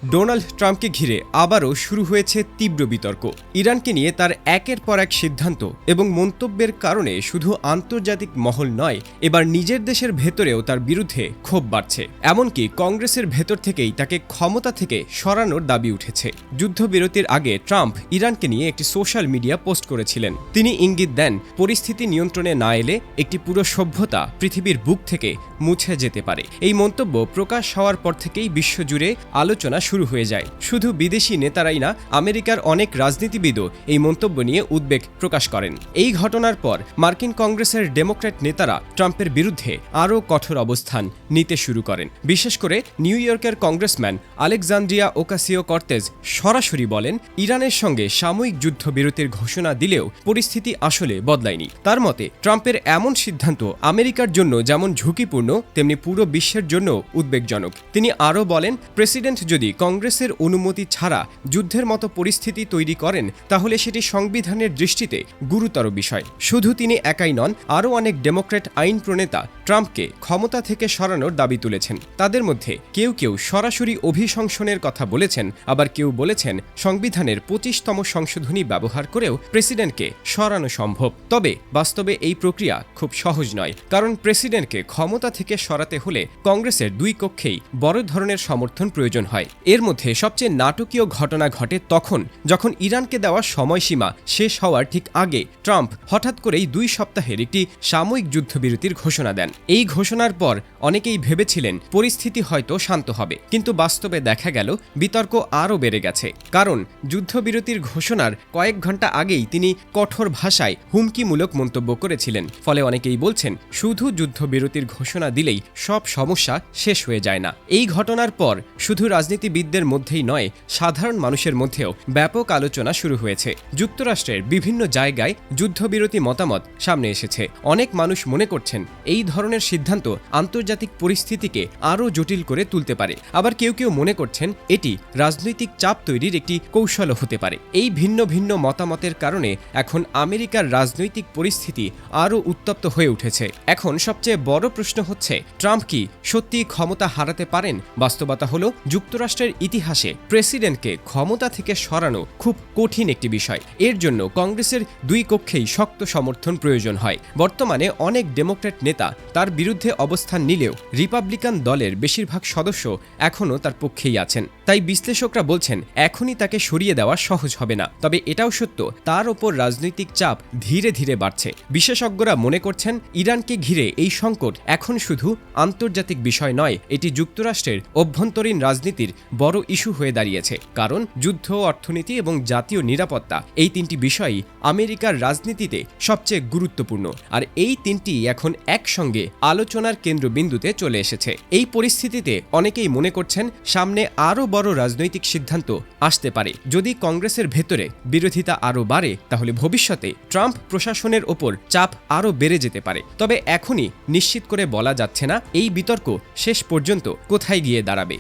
Donald ট্রাম্পকে ঘিরে আবারও শুরু হয়েছে তীব্র বিতর্ক। ইরানকে নিয়ে তার একের পর এক সিদ্ধান্ত এবং মন্তব্যের কারণে শুধু আন্তর্জাতিক মহল নয়, এবার নিজের দেশের ভেতরেও তার বিরুদ্ধে ক্ষোভ বাড়ছে। এমনকি কংগ্রেসের ভেতর থেকেই তাকে ক্ষমতা থেকে সরানোর দাবি উঠেছে। যুদ্ধবিরতির আগে ট্রাম্প ইরানকে নিয়ে একটি সোশ্যাল মিডিয়া পোস্ট করেছিলেন। তিনি ইঙ্গিত দেন, পরিস্থিতি নিয়ন্ত্রণে না এলে একটি পুরো সভ্যতা পৃথিবীর বুক থেকে মুছে যেতে পারে। এই মন্তব্য প্রকাশ হওয়ার পর থেকেই বিশ্বজুড়ে আলোচনা শুরু হয়ে যায়। শুধু বিদেশি নেতারাই না, আমেরিকার অনেক রাজনীতিবিদও এই মন্তব্য নিয়ে উদ্বেগ প্রকাশ করেন। এই ঘটনার পর মার্কিন কংগ্রেসের ডেমোক্র্যাট নেতারা ট্রাম্পের বিরুদ্ধে আরও কঠোর অবস্থান নিতে শুরু করেন। বিশেষ করে নিউ ইয়র্কের কংগ্রেসম্যান আলেকজান্দ্রিয়া ওকাসিও-কর্তেজ সরাসরি বলেন, ইরানের সঙ্গে সাময়িক যুদ্ধবিরতির ঘোষণা দিলেও পরিস্থিতি আসলে বদলায়নি। তার মতে, ট্রাম্পের এমন সিদ্ধান্ত আমেরিকার জন্য যেমন ঝুঁকিপূর্ণ, তেমনি পুরো বিশ্বের জন্য উদ্বেগজনক। তিনি আরও বলেন, প্রেসিডেন্ট যদি কংগ্রেসের অনুমতি ছাড়া যুদ্ধের মতো পরিস্থিতি তৈরি করেন, তাহলে সেটি সংবিধানের দৃষ্টিতে গুরুতর বিষয়। শুধু তিনি একাই নন, আরও অনেক ডেমোক্র্যাট আইন প্রণেতা ট্রাম্পকে ক্ষমতা থেকে সরানোর দাবি তুলেছেন। তাদের মধ্যে কেউ কেউ সরাসরি অভিশংসনের কথা বলেছেন, আবার কেউ বলেছেন সংবিধানের 25তম সংশোধনী ব্যবহার করেও প্রেসিডেন্টকে সরানো সম্ভব। তবে বাস্তবে এই প্রক্রিয়া খুব সহজ নয়, কারণ প্রেসিডেন্টকে ক্ষমতা থেকে সরাতে হলে কংগ্রেসের দুই কক্ষেই বড় ধরনের সমর্থন প্রয়োজন হয়। এর মধ্যে সবচেয়ে নাটকীয় ঘটনা ঘটে তখন, যখন ইরানকে দেওয়া সময়সীমা শেষ হওয়ার ঠিক আগে ট্রাম্প হঠাৎ করেই 2 সপ্তাহের একটি সাময়িক যুদ্ধবিরতির ঘোষণা দেন। এই ঘোষণার পর অনেকেই ভেবেছিলেন পরিস্থিতি হয়তো শান্ত হবে, কিন্তু বাস্তবে দেখা গেল বিতর্ক আরও বেড়ে গেছে। কারণ যুদ্ধবিরতির ঘোষণার কয়েক ঘন্টা আগেই তিনি কঠোর ভাষায় হুমকিমূলক মন্তব্য করেছিলেন। ফলে অনেকেই বলছেন, শুধু যুদ্ধবিরতির ঘোষণা দিলেই সব সমস্যা শেষ হয়ে যায় না। এই ঘটনার পর শুধু রাজনীতিবিদদের মধ্যেই নয়, সাধারণ মানুষের মধ্যেও ব্যাপক আলোচনা শুরু হয়েছে। যুক্তরাষ্ট্রের বিভিন্ন জায়গায় যুদ্ধবিরতি মতামত সামনে এসেছে। অনেক মানুষ মনে করছেন এই ধরনের সিদ্ধান্ত আন্তর্জাতিক পরিস্থিতিকে আরও জটিল করে তুলতে পারে। আবার কেউ কেউ মনে করছেন এটি রাজনৈতিক চাপ তৈরির একটি কৌশলও হতে পারে। এই ভিন্ন ভিন্ন মতামতের কারণে এখন আমেরিকার রাজনৈতিক পরিস্থিতি আরও উত্তপ্ত হয়ে উঠেছে। এখন সবচেয়ে বড় প্রশ্ন হচ্ছে, ট্রাম্প কি সত্যি ক্ষমতা হারাতে পারেন? বাস্তবতা হলো, যুক্তরাষ্ট্রের ইতিহাসে প্রেসিডেন্টকে ক্ষমতা থেকে সরানো খুব কঠিন একটি বিষয়। এর জন্য কংগ্রেসের দুই কক্ষেই শক্ত সমর্থন প্রয়োজন হয়। বর্তমানে অনেক ডেমোক্র্যাট নেতা তার বিরুদ্ধে অবস্থান নিলেও রিপাবলিকান দলের বেশিরভাগ সদস্য এখনও তার পক্ষেই আছেন। তাই বিশ্লেষকরা বলছেন, এখনই তাকে সরিয়ে দেওয়া সহজ হবে না। তবে এটাও সত্য, তার ওপর রাজনৈতিক চাপ ধীরে ধীরে বাড়ছে। বিশেষজ্ঞরা মনে করছেন, ইরানকে ঘিরে এই সংকট এখন শুধু আন্তর্জাতিক বিষয় নয়, এটি যুক্তরাষ্ট্রের অভ্যন্তরীণ রাজনীতির বড় ইস্যু হয়ে দাঁড়িয়েছে। কারণ যুদ্ধ, অর্থনীতি এবং জাতীয় নিরাপত্তা, এই 3টি বিষয়ই আমেরিকার রাজনীতিতে সবচেয়ে গুরুত্বপূর্ণ। আর এই 3টি এখন একসঙ্গে আলোচনার কেন্দ্রবিন্দুতে চলে এসেছে। এই পরিস্থিতিতে অনেকেই মনে করছেন, সামনে আরও বড় রাজনৈতিক সিদ্ধান্ত আসতে পারে। যদি কংগ্রেসের ভেতরে বিরোধিতা আরও বাড়ে, তাহলে ভবিষ্যতে ট্রাম্প প্রশাসনের ওপর চাপ আরও বেড়ে যেতে পারে। তবে এখনই নিশ্চিত করে বলা যাচ্ছে না এই বিতর্ক শেষ পর্যন্ত কোথায় গিয়ে দাঁড়াবে।